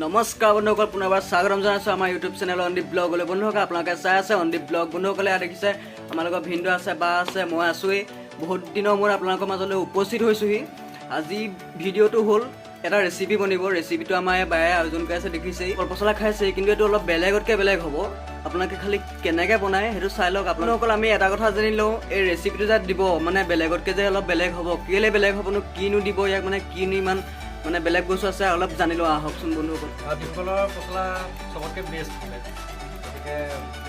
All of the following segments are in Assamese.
নমস্কাৰ বন্ধুসকল, পুনৰবাৰ স্বাগতম জনাইছোঁ আমাৰ ইউটিউব চেনেল অনদীপ ব্লগলৈ। বন্ধুসকল, আপোনালোকে চাই আছে অনদীপ ব্লগ। বন্ধুসকলে দেখিছে আমাৰ লগত ভিনদেউ আছে, বা আছে, মই আছোঁৱেই। বহুত দিনৰ মূৰত আপোনালোকৰ মাজলৈ উপস্থিত হৈছোঁহি। আজি ভিডিঅ'টো হ'ল এটা ৰেচিপি বনিব। ৰেচিপিটো আমাৰ বায়ে আয়োজন কৰি আছে, দেখিছেই। কল পচলা খাইছে, কিন্তু এইটো অলপ বেলেগতকৈ বেলেগ হ'ব। আপোনালোকে খালি কেনেকৈ বনায় সেইটো চাই লওক। আপোনালোকক আমি এটা কথা জানি লওঁ, এই ৰেচিপিটো যে দিব মানে বেলেগতকৈ যে অলপ বেলেগ হ'ব, কেলৈ বেলেগ হ'বনো, কিনো দিব ইয়াক, মানে কিনো ইমান মানে বেলেগ বস্তু আছে, অলপ জানি লোৱা। আহকচোন বন্ধুসকল। ভীমকলৰ পচলা চবতকৈ বেষ্ট বোলে, গতিকে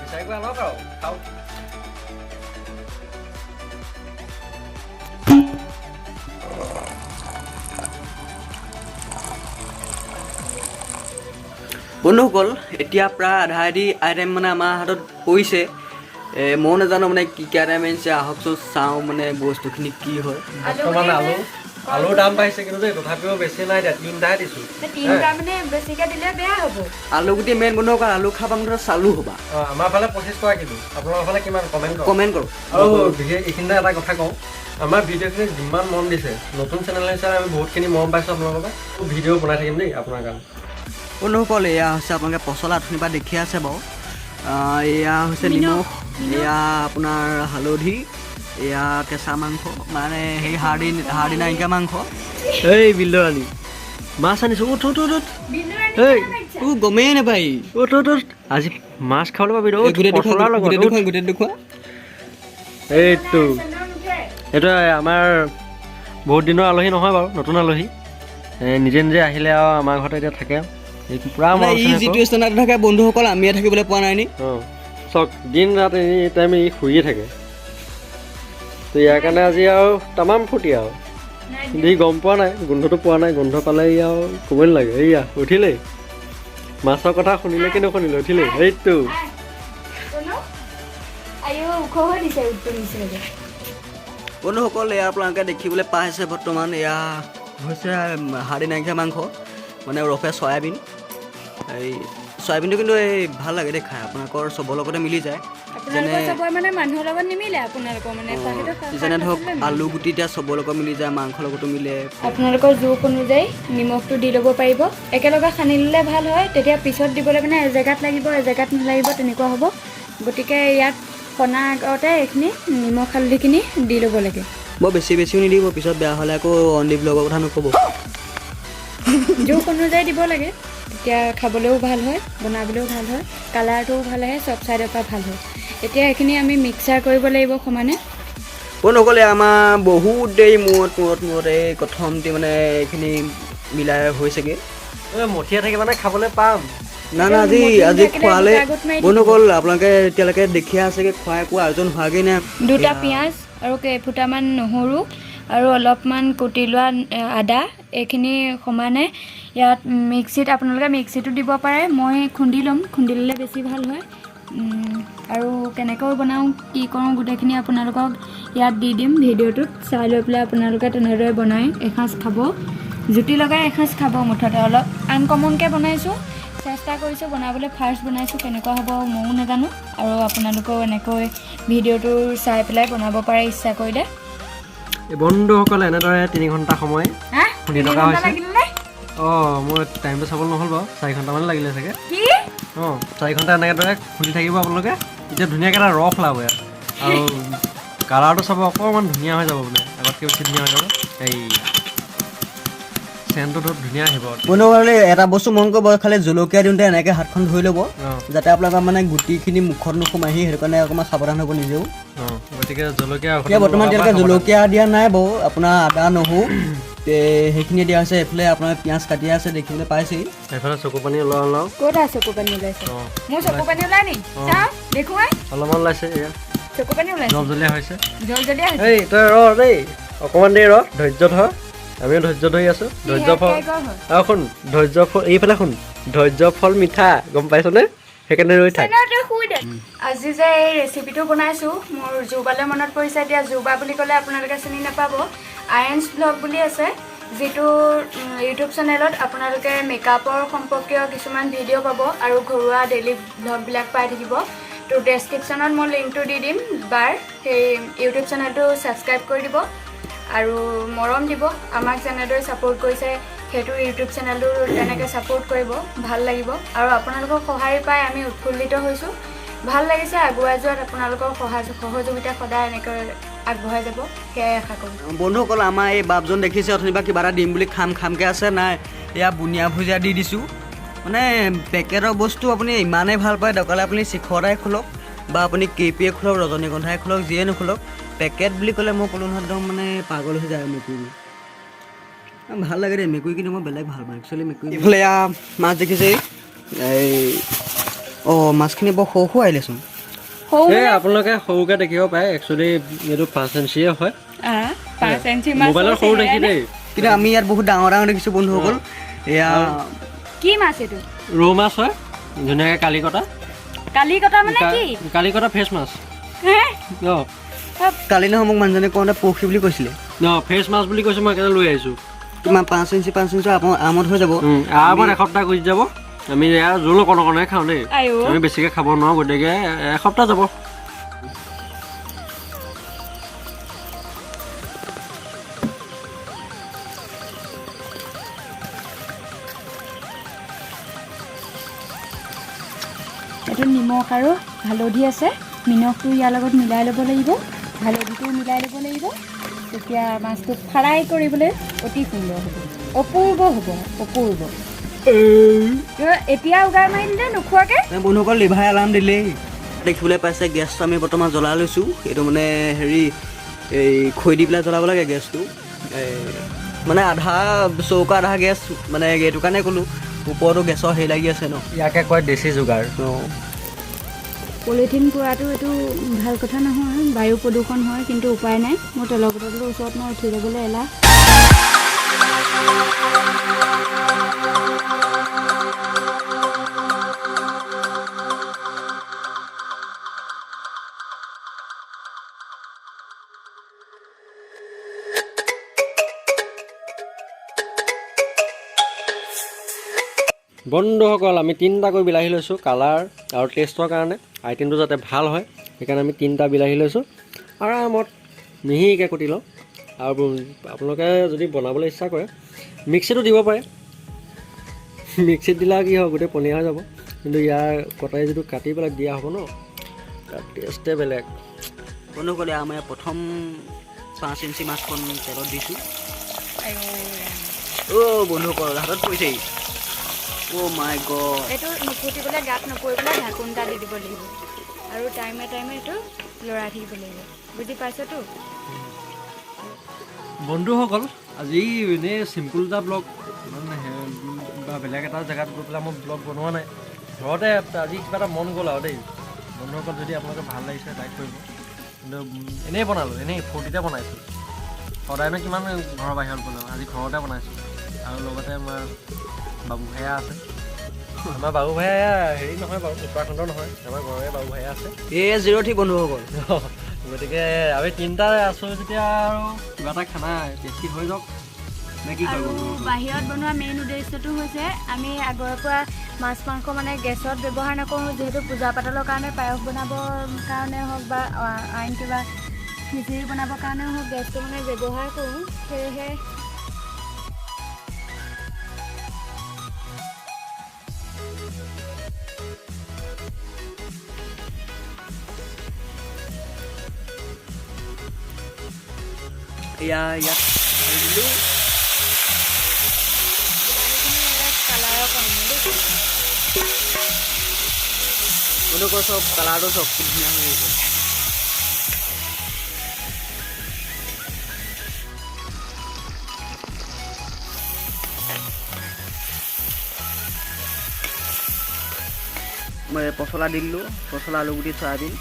বিচাৰি কৰি আনক আৰু খাওক। বন্ধুসকল, এতিয়া প্ৰায় আধা আধি আইটেম মানে আমাৰ হাতত পৰিছে। ময়ো নাজানো মানে কি কি আইটেম আনিছে। আহকচোন চাওঁ মানে বস্তুখিনি কি হয়। বৰ্তমান আলুৰ দাম বাঢ়িছে, কিন্তু দেই তথাপিও বেছি নাই দিয়া, তিনিটাহে দিছোঁ। আলু গুটি মেইন বন্ধুসকল, আলু খাবা মুঠতে চালু হ'বা। আমাৰ ফালে 25 টকা কিলো, আপোনালোকৰ ফালে কিমান কমেণ্ট কৰক। আৰু বিশেষ এইখিনিতে এটা কথা কওঁ, আমাৰ ভিডিঅ'খিনি যিমান মন দিছে, নতুন চেনেল হিচাপে আমি বহুতখিনি মৰম পাইছোঁ আপোনালোকৰ পৰা। ভিডিঅ' বনাই থাকিম দেই আপোনাৰ কাৰণে। বন্ধুসকল, এয়া হৈছে আপোনালোকে পচলা অথনিৰ পৰা দেখি আছে বাৰু। এয়া হৈছে নিমখ, এয়া আপোনাৰ হালধি, এয়া কেঁচা মাংস, মানে সেই হাৰ্ডি নাইকিয়া মাংস। এই বিল্ডৰাণী মাছ আনিছোঁ, উঠ উঠ উঠ। এই গমেই নাপায়, উঠ উঠ উঠ। আজি মাছ খাবলৈ পাবি গোটেই দেখুৱা। এইটো আমাৰ বহুত দিনৰ আলহী নহয় বাৰু, নতুন আলহী। নিজে নিজে আহিলে আৰু আমাৰ ঘৰতে এতিয়া থাকে। পুৰা যিটো স্থানত থাকে বন্ধুসকল, আমিয়ে থাকিবলৈ পোৱা নাই নি। চক দিন ৰাত এনি টাইম ই শুইয়ে থাকে। তো ইয়াৰ কাৰণে আজি আৰু তামাম ফূৰ্তি আৰু। কিন্তু সি গম পোৱা নাই, গোন্ধটো পোৱা নাই। গোন্ধ পালে ই আৰু ক'বই নালাগে। এইয়া উঠিলেই, মাছৰ কথা শুনিলে কি নুশুনিলে, উঠিলেই। এইটো বন্ধুসকল, এয়া আপোনালোকে দেখিবলৈ পাইছে বৰ্তমান। এয়া হৈছে হাৰ্ডি নাইকিয়া মাংস, মানে ৰফে চয়াবিন। এই চয়াবিনটো কিন্তু এই ভাল লাগে দেই খাই, আপোনালোকৰ চবৰ লগতে মিলি যায়। যেনে ধৰক আলু গুটি এতিয়া চবৰ লগত মিলি যায়, মাংসৰ লগতো মিলে। আপোনালোকৰ জোখ অনুযায়ী নিমখটো দি ল'ব পাৰিব। একেলগে সানি ল'লে ভাল হয়, তেতিয়া পিছত দিবলৈ মানে এজেগাত লাগিব, এজেগাত নালাগিব, তেনেকুৱা হ'ব। গতিকে ইয়াত সনা আগতে এইখিনি নিমখ হালধিখিনি দি ল'ব লাগে। বৰ বেছিও নিদিব, পিছত বেয়া হ'লে আকৌ অনদীপ ব্লগৰ কথা নক'ব। জোখ অনুযায়ী দিব লাগে, তেতিয়া খাবলৈও ভাল হয়, বনাবলৈও ভাল হয়, কালাৰটোও ভাল আহে, চব ছাইডৰ পৰা ভাল হয়। এতিয়া এইখিনি আমি মিক্সাৰ কৰিব লাগিব সমানে। বন্ধুসকলে আমাৰ বহুত দেৰি মূৰত এই প্ৰথমতে মানে এইখিনি মিলাই হৈছেগৈ। মঠিয়া থাকি মানে খাবলৈ পাম না আজি খোৱালে বন্ধুসকল। আপোনালোকে এতিয়ালৈকে দেখিয়ে আছেগৈ, খুৱাই একো আয়োজন হোৱাগৈ নাই। 2টা পিঁয়াজ আৰু কেইফুটামান নহৰু আৰু অলপমান কুটি লোৱা আদা, এইখিনি সমানে ইয়াত মিক্সিত, আপোনালোকে মিক্সিটো দিব পাৰে। মই খুন্দি ল'ম, খুন্দি ল'লে বেছি ভাল হয়। আৰু কেনেকৈ বনাওঁ, কি কৰোঁ, গোটেইখিনি আপোনালোকক ইয়াত দি দিম। ভিডিঅ'টোত চাই লৈ পেলাই আপোনালোকে তেনেদৰে বনাই এসাঁজ খাব, জুতি লগাই এসাঁজ খাব। মুঠতে অলপ আনকমনকৈ বনাইছোঁ, চেষ্টা কৰিছোঁ বনাবলৈ। ফাৰ্ষ্ট বনাইছোঁ, কেনেকুৱা হ'ব ময়ো নাজানো। আৰু আপোনালোকেও এনেকৈ ভিডিঅ'টো চাই পেলাই বনাব পাৰে ইচ্ছা কৰিলে। এই বন্ধুসকলে এনেদৰে 3 ঘণ্টা সময় শুনি থকা হৈছে। মোৰ টাইমটো চাবলৈ নহ'ল বাৰু, 4 ঘণ্টামান লাগিলে চাগে। 4 ঘণ্টা এনেদৰে খুলি থাকিব আপোনালোকে, এতিয়া ধুনীয়াকৈ এটা ৰস ওলাব ইয়াত। আৰু কালাৰটো চাব, অকণমান ধুনীয়া হৈ যাব বোলে, আগতকৈ বেছি ধুনীয়া হৈ যাব। এই চেণ্টটো ধুনীয়া আহিব। বন্ধুসকলে এটা বস্তু মন কৰিব, খালি জলকীয়া দিওঁতে এনেকৈ হাতখন ধুই ল'ব, যাতে আপোনালোকৰ মানে গুটিখিনি মুখত নোসোমাহি। সেইটো কাৰণে অকণমান সাৱধান হ'ব নিজেও। গতিকে জলকীয়া বৰ্তমান এতিয়ালৈকে জলকীয়া দিয়া নাই বাৰু, আপোনাৰ আদা নহৰু সেইখিনি দিয়া হৈছে। এইফালে আপোনাৰ পিঁয়াজ কাটি আছে, দেখিবলৈ পাইছেই। এইফালে চকু পানী ওলাওঁ ক'ত আছে চকু পানী ওলাইছে? মোৰ চকু পানী ওলাই নি? দেখো অলপমান ওলাইছে। এয়া চকু পানী ওলাইছে, জলজলীয়া হৈছে। হৈছে। এই তই ৰ দেই, অকণমান দেৰি ৰ, ধৈৰ্য ধৰ। আমিও ধৈৰ্য ধৰি আছোঁ। ধৈৰ্য ফল আৰু শুন, ধৈৰ্য ফল এইফালে শুন, ধৈৰ্য ফল মিঠা, গম পাইছনে? সেইকাৰণে ৰৈ থাক। আজি যে এই ৰেচিপিটো বনাইছোঁ, মোৰ জুবালৈ মনত পৰিছে। এতিয়া জুবা বুলি ক'লে আপোনালোকে চিনি নাপাব, আয়েন্স ব্লগ বুলি আছে, যিটো ইউটিউব চেনেলত আপোনালোকে মেকআপৰ সম্পৰ্কীয় কিছুমান ভিডিঅ' পাব আৰু ঘৰুৱা ডেইলি ব্লগবিলাক পাই থাকিব। তো ডেছক্ৰিপশ্যনত মই লিংকটো দি দিম, সেই ইউটিউব চেনেলটো ছাবস্ক্ৰাইব কৰি দিব আৰু মৰম দিব। আমাক যেনেদৰে ছাপোৰ্ট কৰিছে সেইটো ইউটিউব চেনেলটো তেনেকৈ ছাপোৰ্ট কৰিব, ভাল লাগিব। আৰু আপোনালোকৰ সহায় পাই আমি উৎফুল্লিত হৈছোঁ, ভাল লাগিছে। আগুৱাই যোৱাত আপোনালোকৰ সহযোগিতা সদায় এনেকৈ আগবঢ়াই যাব, সেয়াই আশা কৰোঁ। বন্ধুসকল, আমাৰ এই বাপজন দেখিছে অথনিবা কিবা এটা দিম বুলি খামকৈ আছে। নাই, এয়া বুনিয়া ভুজিয়া দি দিছোঁ। মানে পেকেটৰ বস্তু আপুনি ইমানেই ভাল পায়, দৰকাৰ হ'লে আপুনি শিখৰদাই খোলক বা আপুনি KP খোলক, ৰজনীগন্ধাই খোলক, যিয়ে নোখোলক, পেকেট বুলি ক'লে মই ক'লোঁ নহয় একদম মানে পাগল হৈ যায় মেকুৰী। ভাল লাগে দেই মেকুৰী, কিন্তু মই বেলেগ ভাল পাওঁ একচুৱেলি মেকুৰী। এইফালে এয়া মাছ দেখিছে, এই মাছখিনি বৰ সৰু সৰু আহিলেচোন। এই আপোনালোকে সৰুকৈ দেখিব পাৰে, একচুৱেলি এইটো 5 ইঞ্চিয়ে হয়। 5 ইঞ্চি মোবাইলত সৰু দেখি দেই, কিন্তু আমি ইয়াত বহুত ডাঙৰ ডাঙৰ দেখিছোঁ বন্ধুসকল। এয়া কি মাছ এইটো? ৰৌ মাছ হয়, ধুনীয়াকৈ কালিকটা মানে কি? কালিকটা ফ্ৰেছ মাছ। কালি নহয় মোক মানুহজনে কওঁতে পৰহি বুলি কৈছিলে। ফ্ৰেছ মাছ বুলি কৈছে, মই একেবাৰে লৈ আহিছোঁ। তোমাৰ 5 ইঞ্চি আৰামত হৈ যাব। আৰামত এসপ্তাহ গুচি যাব। আমি ইয়াৰ জোল অকণে খাওঁ দেই, আমি বেছিকৈ খাব নোৱাৰোঁ, গতিকে এসপ্তাহ যাব। এইটো নিমখ আৰু হালধি আছে, নিমখটো ইয়াৰ লগত মিলাই ল'ব লাগিব, হালধিটো মিলাই ল'ব লাগিব। তেতিয়া মাছটো ফ্ৰাই কৰিবলৈ অতি সুন্দৰ হ'ব, অপূৰ্ব হ'ব, অপূৰ্ব। এতিয়া উগাৰ মাৰি দিলে নোখোৱাকৈ। বন্ধুসকল, লিভাৰ এলাৰ্ম দিলেই দেখিবলৈ পাইছে। গেছটো আমি বৰ্তমান জ্বলাই লৈছোঁ। এইটো মানে এই খৰি দি পেলাই জ্বলাব লাগে গেছটো। মানে আধা চৌকা আধা গেছ, মানে এইটো কাৰণে ক'লোঁ, ওপৰতো গেছৰ হেৰি লাগি আছে ন। ইয়াকে কয় দেশী যোগাৰ। পলিথিন পোৱাটো এইটো ভাল কথা নহয়, বায়ু প্ৰদূষণ হয়, কিন্তু উপায় নাই। মোৰ তেলৰ বটলটোৰ ওচৰত মই উঠি যাবলৈ এলাহ। বন্ধুসকল, আমি 3টাকৈ বিলাহী লৈছোঁ, কালাৰ আৰু টেষ্টৰ কাৰণে, আইটেমটো যাতে ভাল হয় সেইকাৰণে আমি 3টা বিলাহী লৈছোঁ। আৰামত মিহিকৈ কুটি লওঁ। আৰু আপোনালোকে যদি বনাবলৈ ইচ্ছা কৰে মিক্সিতো দিব পাৰে। মিক্সিত দিলে কি হ'ব, গোটেই পনীয়া হৈ যাব। কিন্তু ইয়াৰ কটাৰী যিটো কাটি পেলাই দিয়া হ'ব ন, তাৰ টেষ্টে বেলেগ। বন্ধুসকলে আমাৰ প্ৰথম 5 ইঞ্চি মাছখন তেলত দিছোঁ। বন্ধুসকল, হাতত পৰিছেহি। মাই গড, এইটো নুফুটিবলৈ, গাত নপৰিবলৈ ঢাকোন এটা দি দিব লাগিব আৰু টাইমে এইটো লৰাই থাকিব লাগিব। বুজি পাইছতো বন্ধুসকল? আজি এনেই চিম্পুল এটা ব্লগ, বা বেলেগ এটা জেগাত গৈ পেলাই মই ব্লগ বনোৱা নাই, ঘৰতে আজি কিবা এটা মন গ'ল আৰু দেই। বন্ধুসকল, যদি আপোনালোকে ভাল লাগিছে লাইক কৰিব। কিন্তু এনেই বনালোঁ, এনেই ফূৰ্তিতে বনাইছোঁ। সদায়নো কিমান ঘৰৰ বাহিৰত বনাওঁ, আজি ঘৰতে বনাইছোঁ। আৰু লগতে আমাৰ বাবু ভায়া আছে। আমাৰ বাবু ভায়া হেৰি নহয় বাৰু, উত্তৰাখণ্ডৰ নহয়, আমাৰ ঘৰৰে বাবু ভায়া আছে। A03 বন্ধুসকল। গতিকে আমি 3টা আছোঁ যেতিয়া আৰু কিবা এটা খানা টেষ্টি হৈ যাওক নে কি কয়? বাহিৰত বনোৱা মেইন উদ্দেশ্যটো হৈছে আমি আগৰ পৰা মাছ মাংস মানে গেছত ব্যৱহাৰ নকৰোঁ, যিহেতু পূজা পাতলৰ কাৰণে, পায়স বনাবৰ কাৰণে হওক বা আইন কিবা খিচিৰি বনাবৰ কাৰণেও হওক, গেছটো মানে ব্যৱহাৰ কৰোঁ। সেয়েহে ইয়াত দিলোঁ কালাৰৰ কাৰণে বন্ধুসকল, চব কালাৰটো চব ধুনীয়া হৈ গৈছে। মই পচলা দি দিলোঁ, পচলা, আলুগুটি, চয়াবিন।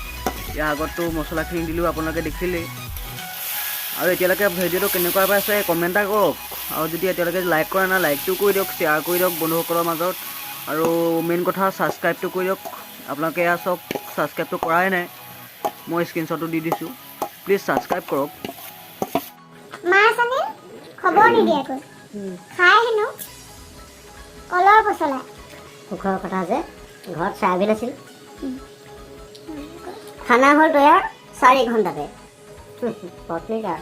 ইয়াৰ আগততো মছলাখিনি দিলোঁ, আপোনালোকে দেখিলেই। আৰু এতিয়ালৈকে ভিডিঅ'টো কেনেকুৱা পাইছে কমেণ্ট এটা কৰক। আৰু যদি এতিয়ালৈকে লাইক কৰা নাই, লাইকটো কৰি দিয়ক, শ্বেয়াৰ কৰি দিয়ক বন্ধুসকলৰ মাজত। আৰু মেইন কথা, ছাবস্ক্ৰাইবটো কৰি দিয়ক। আপোনালোকে এয়া চব ছাবস্ক্ৰাইবটো কৰাই নাই, মই স্ক্ৰীনশ্বটটো দি দিছোঁ। প্লিজ ছাবস্ক্ৰাইব কৰক। মাছ আনি খবৰ নিদিয়াকৈ খাই হেনো কলৰ পচলা। সুখৰ কথা যে ঘৰত চয়াবিন আছিল। খানা হ'ল তৈয়াৰ 4 ঘণ্টাতে। পত্নীকাৰ